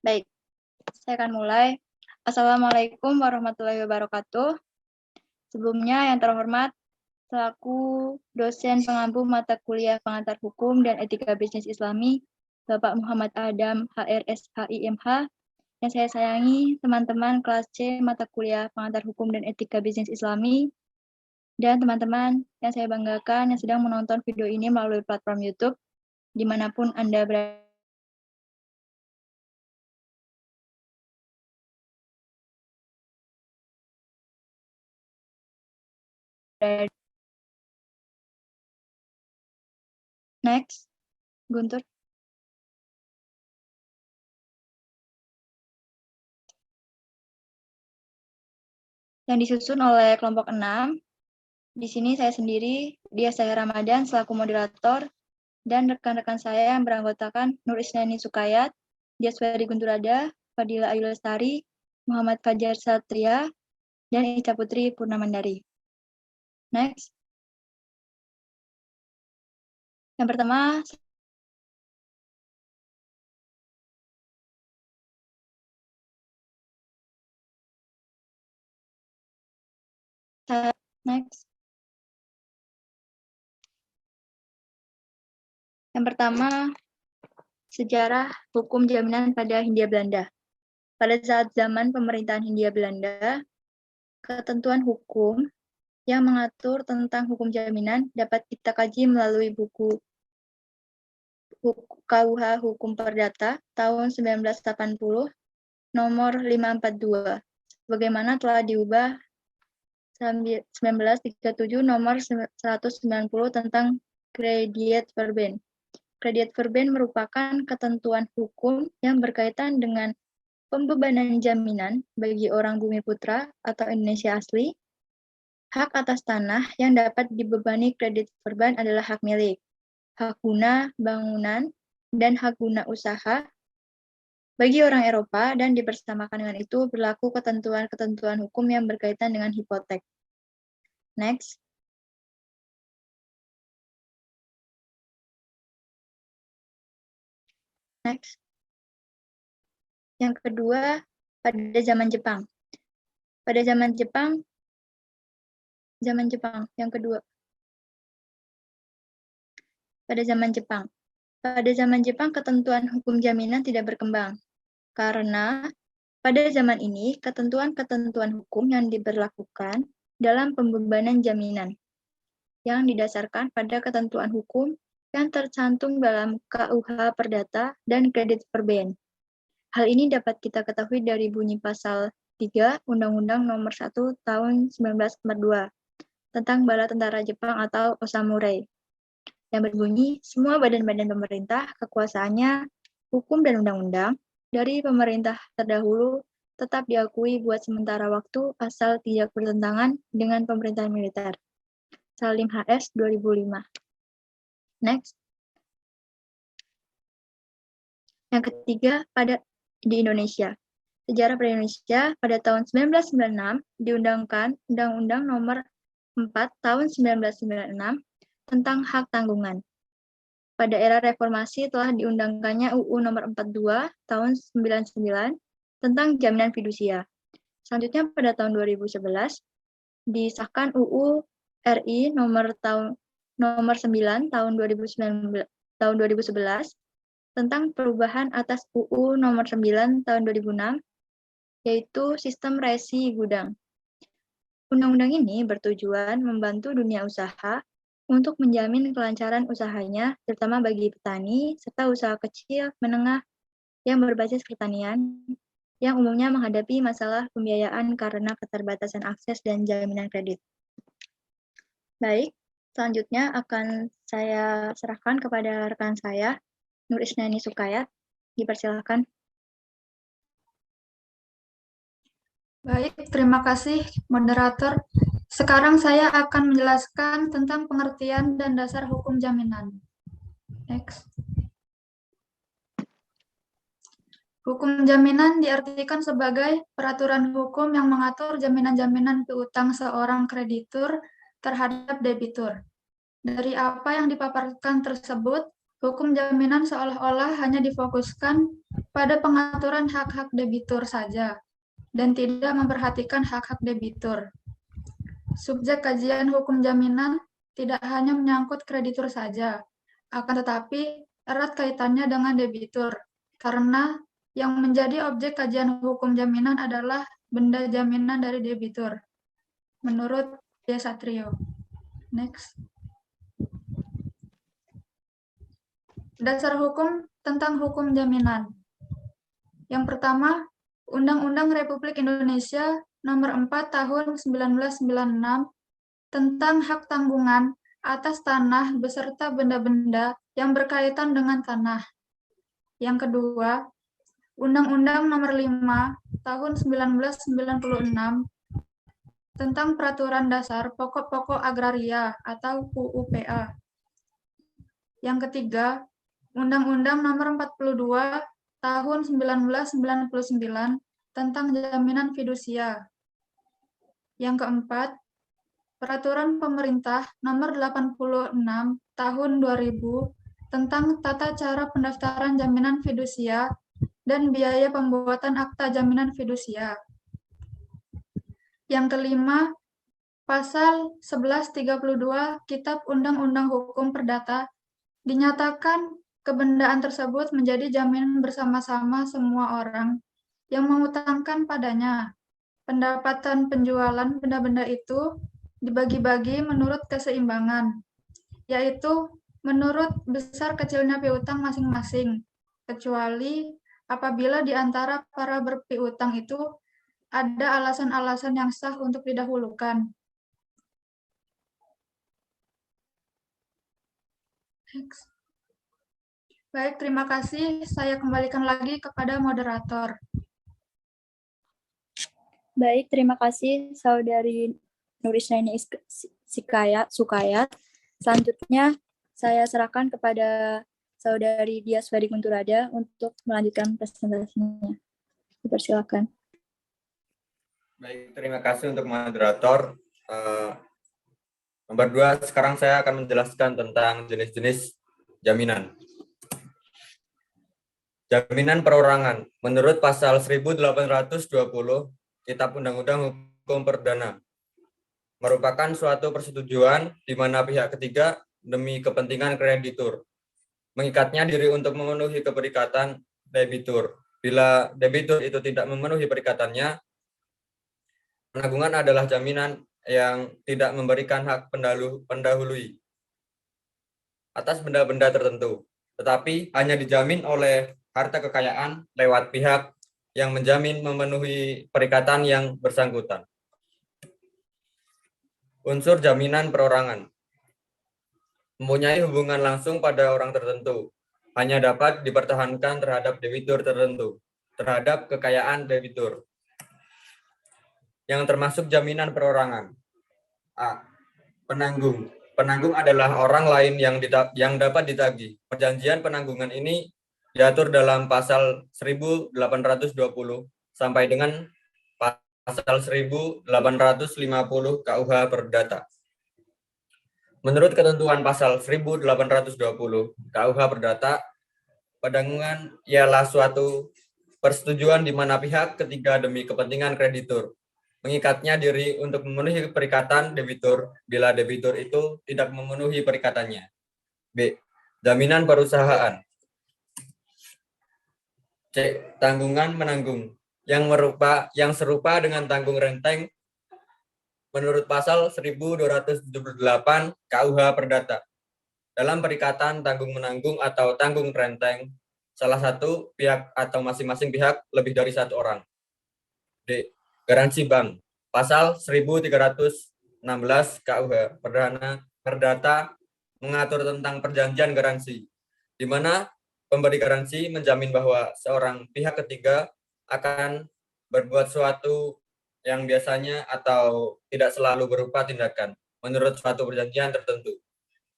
Baik, saya akan mulai. Assalamualaikum warahmatullahi wabarakatuh. Sebelumnya yang terhormat, selaku dosen pengampu mata kuliah pengantar hukum dan etika bisnis Islami, Bapak Muhammad Adam, HRS HIMH, yang saya sayangi teman-teman kelas C mata kuliah pengantar hukum dan etika bisnis Islami, dan teman-teman yang saya banggakan yang sedang menonton video ini melalui platform YouTube, dimanapun Anda berada. Next, Guntur. Yang disusun oleh kelompok 6. Di sini saya sendiri, Dia Saya Ramadan selaku moderator, dan rekan-rekan saya yang beranggotakan Nur Isnani Sukayat, Diaswari Gunturada, Fadila Ayu Lestari, Muhammad Fajar Satria, dan Ica Putri Purnamandari. Next. Yang pertama, next. Yang pertama, sejarah hukum jaminan pada Hindia Belanda. Pada saat zaman pemerintahan Hindia Belanda, ketentuan hukum yang mengatur tentang hukum jaminan dapat kita kaji melalui buku KUH Hukum Perdata tahun 1980 nomor 542, bagaimana telah diubah 1937 nomor 190 tentang Crediet Verben. Crediet Verben merupakan ketentuan hukum yang berkaitan dengan pembebanan jaminan bagi orang bumi putra atau Indonesia asli. Hak atas tanah yang dapat dibebani kredit verban adalah hak milik, hak guna bangunan, dan hak guna usaha bagi orang Eropa, dan dibersamakan dengan itu berlaku ketentuan-ketentuan hukum yang berkaitan dengan hipotek. Next. Next. Yang kedua, pada zaman Jepang. Pada zaman Jepang, yang kedua. Pada zaman Jepang. Pada zaman Jepang, ketentuan hukum jaminan tidak berkembang. Karena pada zaman ini, ketentuan-ketentuan hukum yang diberlakukan dalam pembebanan jaminan yang didasarkan pada ketentuan hukum yang tercantum dalam KUH Perdata dan Kredit Verben. Hal ini dapat kita ketahui dari bunyi pasal 3 Undang-Undang Nomor 1 Tahun 1942 tentang Bala Tentara Jepang atau Osamurai, yang berbunyi, semua badan-badan pemerintah, kekuasaannya, hukum dan undang-undang dari pemerintah terdahulu tetap diakui buat sementara waktu asal tidak bertentangan dengan pemerintahan militer. Salim HS 2005. Next. Yang ketiga, di Indonesia. Sejarah pada Indonesia, pada tahun 1996 diundangkan Undang-Undang Nomor 4 Tahun 1996 tentang hak tanggungan. Pada era reformasi telah diundangkannya UU Nomor 42 Tahun 99 tentang jaminan fidusia. Selanjutnya pada tahun 2011 disahkan UU RI Nomor 9 Tahun 2011 tentang perubahan atas UU Nomor 9 Tahun 2006, yaitu sistem resi gudang. Undang-undang ini bertujuan membantu dunia usaha untuk menjamin kelancaran usahanya, terutama bagi petani, serta usaha kecil, menengah, yang berbasis pertanian, yang umumnya menghadapi masalah pembiayaan karena keterbatasan akses dan jaminan kredit. Baik, selanjutnya akan saya serahkan kepada rekan saya, Nur Isnani Sukayat. Dipersilakan. Baik, terima kasih moderator. Sekarang saya akan menjelaskan tentang pengertian dan dasar hukum jaminan. Next. Hukum jaminan diartikan sebagai peraturan hukum yang mengatur jaminan-jaminan piutang seorang kreditur terhadap debitur. Dari apa yang dipaparkan tersebut, hukum jaminan seolah-olah hanya difokuskan pada pengaturan hak-hak debitur saja dan tidak memperhatikan hak-hak debitur. Subjek kajian hukum jaminan tidak hanya menyangkut kreditur saja, akan tetapi erat kaitannya dengan debitur, karena yang menjadi objek kajian hukum jaminan adalah benda jaminan dari debitur, menurut D. Satrio. Next. Dasar hukum tentang hukum jaminan. Yang pertama, Undang-Undang Republik Indonesia Nomor 4 Tahun 1996 tentang hak tanggungan atas tanah beserta benda-benda yang berkaitan dengan tanah. Yang kedua, Undang-Undang Nomor 5 Tahun 1996 tentang Peraturan Dasar Pokok-pokok Agraria atau UUPA. Yang ketiga, Undang-Undang Nomor 42 Tahun 1999 tentang jaminan fidusia. Yang keempat, Peraturan Pemerintah Nomor 86 Tahun 2000 tentang tata cara pendaftaran jaminan fidusia dan biaya pembuatan akta jaminan fidusia. Yang kelima, Pasal 1132 Kitab Undang-Undang Hukum Perdata dinyatakan kebendaan tersebut menjadi jaminan bersama-sama semua orang yang mengutangkan padanya. Pendapatan penjualan benda-benda itu dibagi-bagi menurut keseimbangan, yaitu menurut besar kecilnya piutang masing-masing, kecuali apabila di antara para berpiutang itu ada alasan-alasan yang sah untuk didahulukan. Next. Baik, terima kasih. Saya kembalikan lagi kepada moderator. Baik, terima kasih Saudari Nurisnaini Sukayat. Selanjutnya, saya serahkan kepada Saudari Dias Wadi Kunturada untuk melanjutkan presentasinya. Dipersilakan. Baik, terima kasih untuk moderator. Nomor 2, sekarang saya akan menjelaskan tentang jenis-jenis jaminan. Jaminan perorangan. Menurut pasal 1820 Kitab Undang-Undang Hukum Perdana, merupakan suatu persetujuan di mana pihak ketiga demi kepentingan kreditur mengikatnya diri untuk memenuhi keperikatan debitur. Bila debitur itu tidak memenuhi perikatannya, penanggungan adalah jaminan yang tidak memberikan hak pendahului atas benda-benda tertentu, tetapi hanya dijamin oleh harta kekayaan lewat pihak yang menjamin memenuhi perikatan yang bersangkutan. Unsur jaminan perorangan mempunyai hubungan langsung pada orang tertentu, hanya dapat dipertahankan terhadap debitur tertentu, terhadap kekayaan debitur. Yang termasuk jaminan perorangan. A. Penanggung. Penanggung adalah orang lain yang dapat ditagih. Perjanjian penanggungan ini diatur dalam pasal 1820 sampai dengan pasal 1850 KUH Perdata. Menurut ketentuan pasal 1820 KUH Perdata, penanggungan ialah suatu persetujuan di mana pihak ketiga demi kepentingan kreditur mengikatnya diri untuk memenuhi perikatan debitur bila debitur itu tidak memenuhi perikatannya. B. Jaminan perusahaan. C. Tanggungan menanggung yang serupa dengan tanggung renteng menurut pasal 1278 KUH Perdata. Dalam perikatan tanggung menanggung atau tanggung renteng, salah satu pihak atau masing-masing pihak lebih dari satu orang. D. Garansi bank. Pasal 1316 KUH Perdata mengatur tentang perjanjian garansi, di mana pemberi garansi menjamin bahwa seorang pihak ketiga akan berbuat suatu yang biasanya atau tidak selalu berupa tindakan menurut suatu perjanjian tertentu.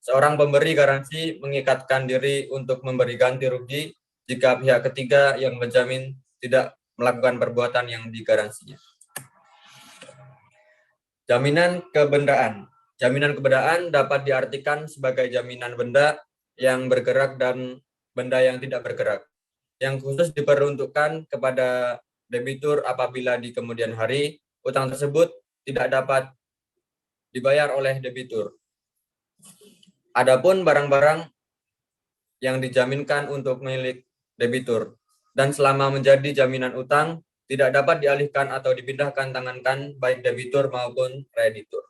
Seorang pemberi garansi mengikatkan diri untuk memberi ganti rugi jika pihak ketiga yang menjamin tidak melakukan perbuatan yang digaransinya. Jaminan kebendaan. Jaminan kebendaan dapat diartikan sebagai jaminan benda yang bergerak dan benda yang tidak bergerak. yang khusus diperuntukkan kepada debitur apabila di kemudian hari utang tersebut tidak dapat dibayar oleh debitur. Adapun barang-barang yang dijaminkan untuk milik debitur dan selama menjadi jaminan utang tidak dapat dialihkan atau dipindahkan tangankan baik debitur maupun kreditur.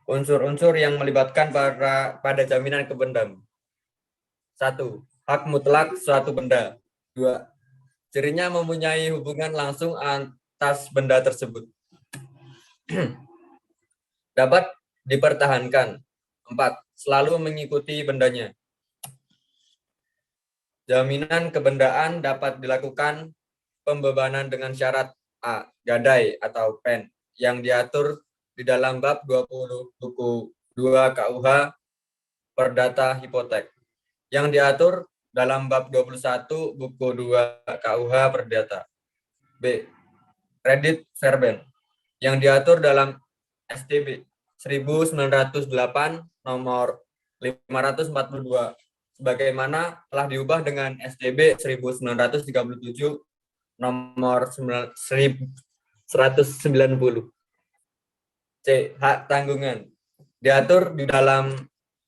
Unsur-unsur yang melibatkan pada jaminan kebendam. 1. Hak mutlak suatu benda. 2. Cirinya mempunyai hubungan langsung atas benda tersebut. Dapat dipertahankan. 4. Selalu mengikuti bendanya. Jaminan kebendaan dapat dilakukan pembebanan dengan syarat A. Gadai atau pen yang diatur di dalam bab 20 buku 2 KUH Perdata Hipotek yang diatur dalam bab 21 buku 2 KUH Perdata. B. Kredit verbal yang diatur dalam STB 1908 nomor 542 sebagaimana telah diubah dengan STB 1937 nomor 1190. C. Hak tanggungan diatur di dalam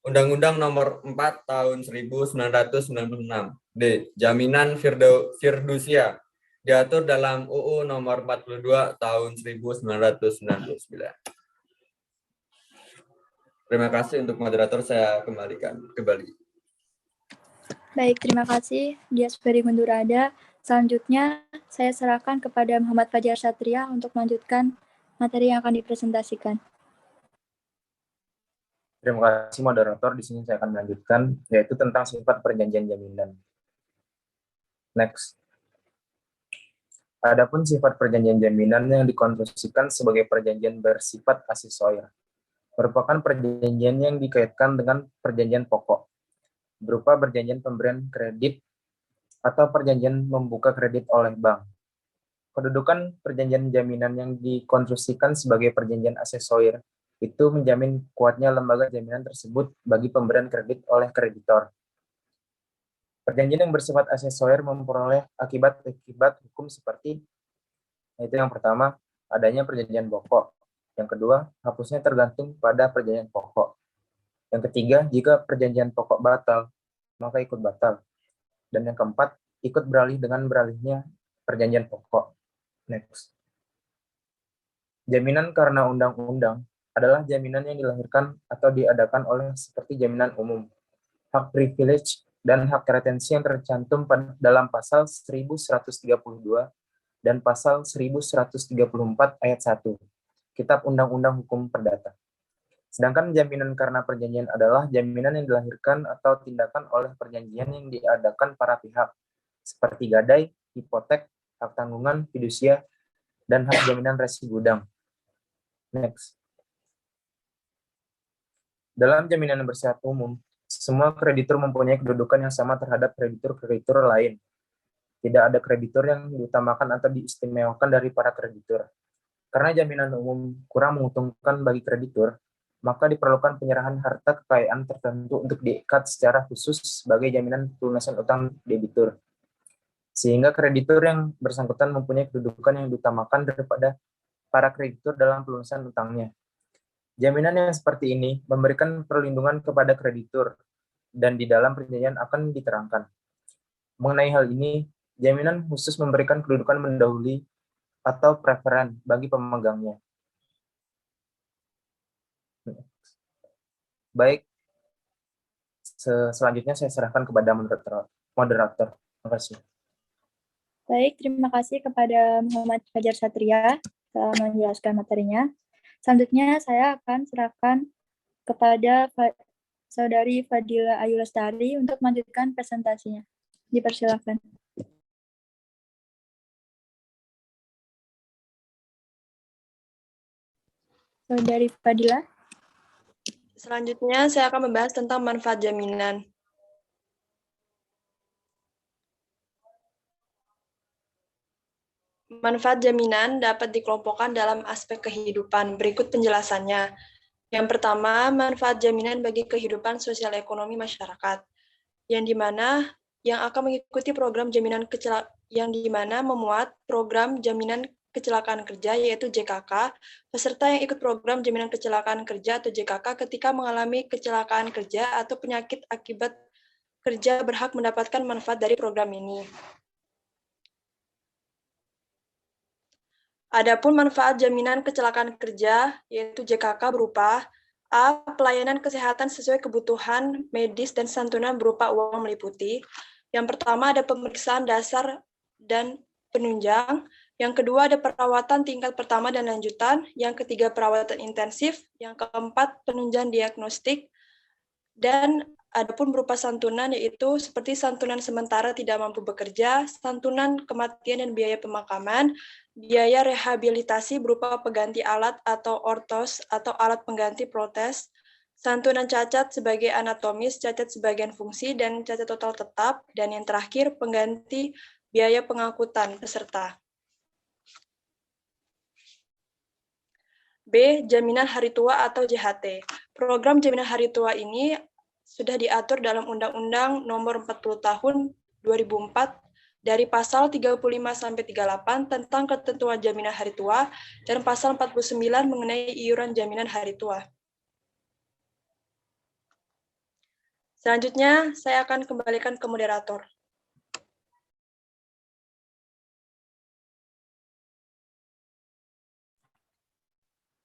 Undang-Undang Nomor 4 Tahun 1996. D. Jaminan fidusia diatur dalam UU Nomor 42 Tahun 1999. Terima kasih untuk moderator, saya kembalikan kembali. Baik, terima kasih Dias Ferry Gundurada. Selanjutnya saya serahkan kepada Muhammad Fajar Satria untuk melanjutkan materi yang akan dipresentasikan. Terima kasih moderator. Di sini saya akan melanjutkan, yaitu tentang sifat perjanjian jaminan. Next. Adapun sifat perjanjian jaminan yang dikonstruksikan sebagai perjanjian bersifat asesoir, merupakan perjanjian yang dikaitkan dengan perjanjian pokok, berupa perjanjian pemberian kredit atau perjanjian membuka kredit oleh bank. Kedudukan perjanjian jaminan yang dikonstruksikan sebagai perjanjian asesoir itu menjamin kuatnya lembaga jaminan tersebut bagi pemberian kredit oleh kreditor. Perjanjian yang bersifat asesoir memperoleh akibat-akibat hukum seperti, yaitu yang pertama, adanya perjanjian pokok. Yang kedua, hapusnya tergantung pada perjanjian pokok. Yang ketiga, jika perjanjian pokok batal, maka ikut batal. Dan yang keempat, ikut beralih dengan beralihnya perjanjian pokok. Next. Jaminan karena undang-undang adalah jaminan yang dilahirkan atau diadakan oleh seperti jaminan umum, hak privilege, dan hak retensi yang tercantum dalam pasal 1132 dan pasal 1134 ayat 1 Kitab Undang-Undang Hukum Perdata. Sedangkan jaminan karena perjanjian adalah jaminan yang dilahirkan atau tindakan oleh perjanjian yang diadakan para pihak, seperti gadai, hipotek, hak tanggungan, fidusia, dan hak jaminan resi gudang. Next. Dalam jaminan yang bersifat umum, semua kreditur mempunyai kedudukan yang sama terhadap kreditur-kreditur lain. Tidak ada kreditur yang diutamakan atau diistimewakan dari para kreditur. Karena jaminan umum kurang menguntungkan bagi kreditur, maka diperlukan penyerahan harta kekayaan tertentu untuk diikat secara khusus sebagai jaminan pelunasan utang debitur. Sehingga kreditur yang bersangkutan mempunyai kedudukan yang diutamakan daripada para kreditur dalam pelunasan utangnya. Jaminan yang seperti ini memberikan perlindungan kepada kreditur, dan di dalam perjanjian akan diterangkan. Mengenai hal ini, jaminan khusus memberikan kedudukan mendahului atau preferen bagi pemegangnya. Baik, selanjutnya saya serahkan kepada moderator. Terima kasih. Baik, terima kasih kepada Muhammad Fajar Satria telah menjelaskan materinya. Selanjutnya saya akan serahkan kepada Saudari Fadila Ayu Lestari untuk melanjutkan presentasinya. Dipersilakan. Saudari Fadila. Selanjutnya saya akan membahas tentang manfaat jaminan. Manfaat jaminan dapat dikelompokkan dalam aspek kehidupan. Berikut penjelasannya. Yang pertama, manfaat jaminan bagi kehidupan sosial ekonomi masyarakat, yang dimana yang akan mengikuti program jaminan kecelakaan yang dimana memuat program jaminan kecelakaan kerja yaitu JKK, peserta yang ikut program jaminan kecelakaan kerja atau JKK ketika mengalami kecelakaan kerja atau penyakit akibat kerja berhak mendapatkan manfaat dari program ini. Adapun manfaat jaminan kecelakaan kerja yaitu JKK berupa A. Pelayanan kesehatan sesuai kebutuhan medis dan santunan berupa uang meliputi. Yang pertama ada pemeriksaan dasar dan penunjang. Yang kedua ada perawatan tingkat pertama dan lanjutan. Yang ketiga perawatan intensif. Yang keempat penunjang diagnostik. Dan adapun berupa santunan yaitu seperti santunan sementara tidak mampu bekerja, santunan kematian dan biaya pemakaman, biaya rehabilitasi berupa pengganti alat atau ortos atau alat pengganti protes, santunan cacat sebagai anatomis, cacat sebagian fungsi, dan cacat total tetap, dan yang terakhir pengganti biaya pengangkutan peserta. B. Jaminan Hari Tua atau JHT. Program Jaminan Hari Tua ini sudah diatur dalam Undang-Undang Nomor 40 Tahun 2004 dari pasal 35 sampai 38 tentang ketentuan jaminan hari tua dan pasal 49 mengenai iuran jaminan hari tua. Selanjutnya, saya akan kembalikan ke moderator.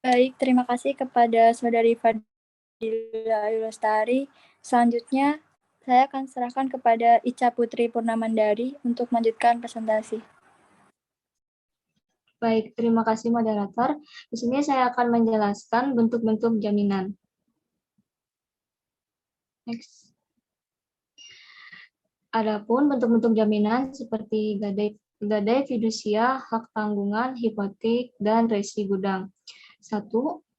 Baik, terima kasih kepada Saudari Fadila Ayu Lestari. Selanjutnya, saya akan serahkan kepada Ica Putri Purnamandari untuk melanjutkan presentasi. Baik, terima kasih moderator. Di sini saya akan menjelaskan bentuk-bentuk jaminan. Next. Adapun bentuk-bentuk jaminan seperti gadai fidusia, hak tanggungan, hipotek, dan resi gudang. 1.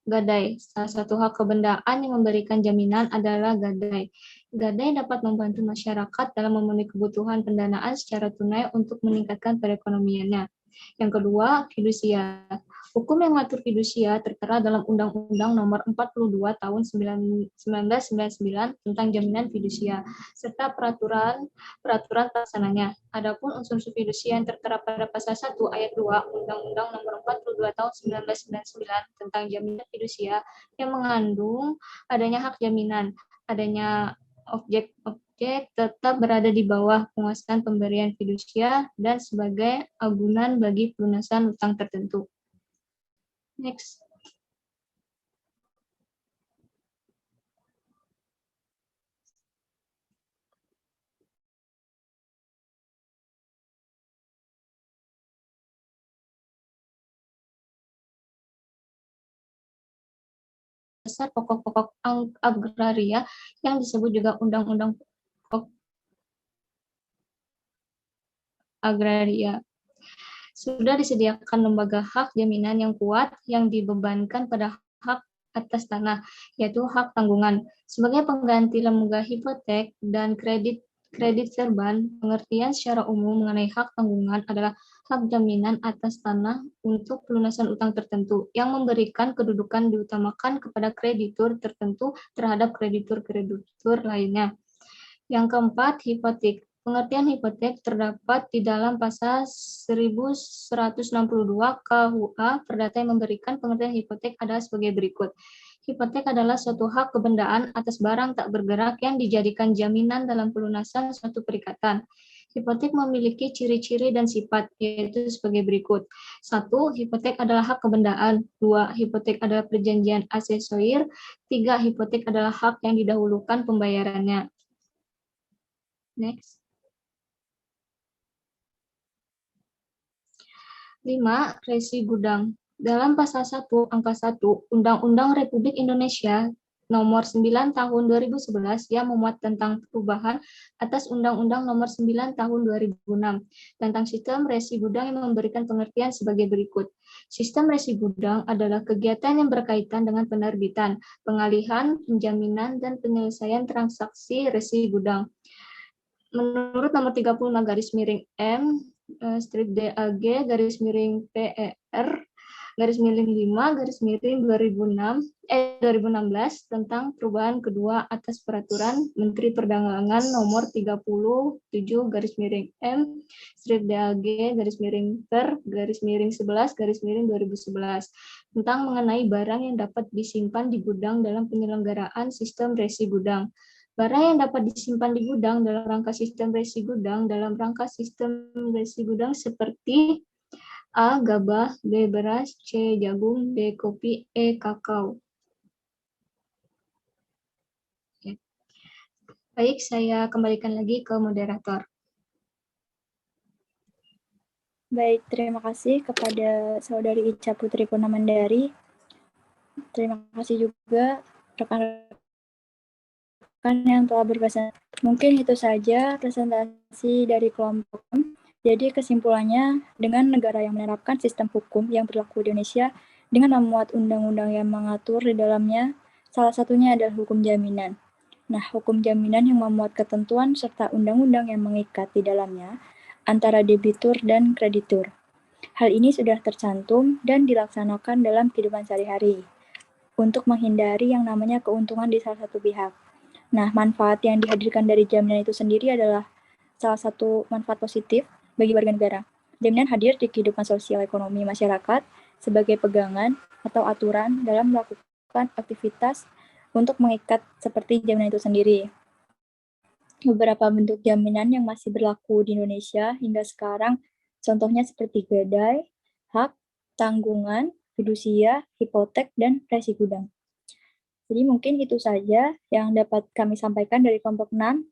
Gadai. Salah satu hak kebendaan yang memberikan jaminan adalah gadai. Gadai dapat membantu masyarakat dalam memenuhi kebutuhan pendanaan secara tunai untuk meningkatkan perekonomiannya. Yang kedua, fidusia. Hukum yang mengatur fidusia tertera dalam Undang-Undang Nomor 42 Tahun 1999 tentang jaminan fidusia serta peraturan pelaksananya. Adapun unsur fidusia yang tertera pada pasal 1 ayat 2 Undang-Undang Nomor 42 Tahun 1999 tentang jaminan fidusia yang mengandung adanya hak jaminan, adanya objek tetap berada di bawah penguasaan pemberian fidusia dan sebagai agunan bagi pelunasan utang tertentu. Next. Dasar pokok-pokok agraria yang disebut juga Undang-Undang Pokok Agraria. Sudah disediakan lembaga hak jaminan yang kuat yang dibebankan pada hak atas tanah, yaitu hak tanggungan. Sebagai pengganti lembaga hipotek dan kredit serban, pengertian secara umum mengenai hak tanggungan adalah hak jaminan atas tanah untuk pelunasan utang tertentu yang memberikan kedudukan diutamakan kepada kreditur tertentu terhadap kreditur lainnya. Yang keempat, hipotek. Pengertian hipotek terdapat di dalam pasal 1162 KUA Perdata yang memberikan pengertian hipotek adalah sebagai berikut. Hipotek adalah suatu hak kebendaan atas barang tak bergerak yang dijadikan jaminan dalam pelunasan suatu perikatan. Hipotek memiliki ciri-ciri dan sifat, yaitu sebagai berikut. 1. Hipotek adalah hak kebendaan. 2. Hipotek adalah perjanjian asesoir. 3. Hipotek adalah hak yang didahulukan pembayarannya. Next. 5. Resi gudang. Dalam pasal 1 angka 1 Undang-Undang Republik Indonesia Nomor 9 Tahun 2011 yang memuat tentang perubahan atas Undang-Undang Nomor 9 Tahun 2006 tentang sistem resi gudang yang memberikan pengertian sebagai berikut. Sistem resi gudang adalah kegiatan yang berkaitan dengan penerbitan, pengalihan, penjaminan, dan penyelesaian transaksi resi gudang. Menurut nomor 35 garis miring M strip DAG garis miring PER 2016 tentang perubahan kedua atas peraturan Menteri Perdagangan nomor 37/DAG/per/11/2011 tentang mengenai barang yang dapat disimpan di gudang dalam penyelenggaraan sistem resi gudang. Barang yang dapat disimpan di gudang dalam rangka sistem resi gudang seperti A. Gabah, B. Beras, C. Jagung, D. Kopi, E. Kakao. Oke. Baik, saya kembalikan lagi ke moderator. Baik, terima kasih kepada Saudari Ica Putri Purnamandari. Terima kasih juga rekan-rekan yang telah berpresentasi. Mungkin itu saja presentasi dari kelompok. Jadi kesimpulannya, dengan negara yang menerapkan sistem hukum yang berlaku di Indonesia dengan memuat undang-undang yang mengatur di dalamnya, salah satunya adalah hukum jaminan. Nah, hukum jaminan yang memuat ketentuan serta undang-undang yang mengikat di dalamnya antara debitur dan kreditur. Hal ini sudah tercantum dan dilaksanakan dalam kehidupan sehari-hari untuk menghindari yang namanya keuntungan di salah satu pihak. Nah, manfaat yang dihadirkan dari jaminan itu sendiri adalah salah satu manfaat positif bagi warga negara. Jaminan hadir di kehidupan sosial ekonomi masyarakat sebagai pegangan atau aturan dalam melakukan aktivitas untuk mengikat seperti jaminan itu sendiri. Beberapa bentuk jaminan yang masih berlaku di Indonesia hingga sekarang, contohnya seperti gadai, hak, tanggungan, fidusia, hipotek, dan resi gudang. Jadi mungkin itu saja yang dapat kami sampaikan dari kelompok 6.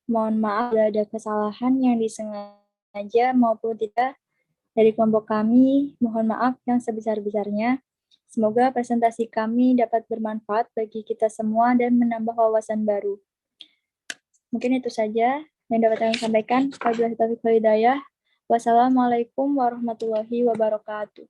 Mohon maaf bila ada kesalahan yang disengaja maupun tidak dari kelompok kami. Mohon maaf yang sebesar-besarnya. Semoga presentasi kami dapat bermanfaat bagi kita semua dan menambah wawasan baru. Mungkin itu saja yang dapat kami sampaikan. Wabillahi taufiq wal hidayah. Wassalamualaikum warahmatullahi wabarakatuh.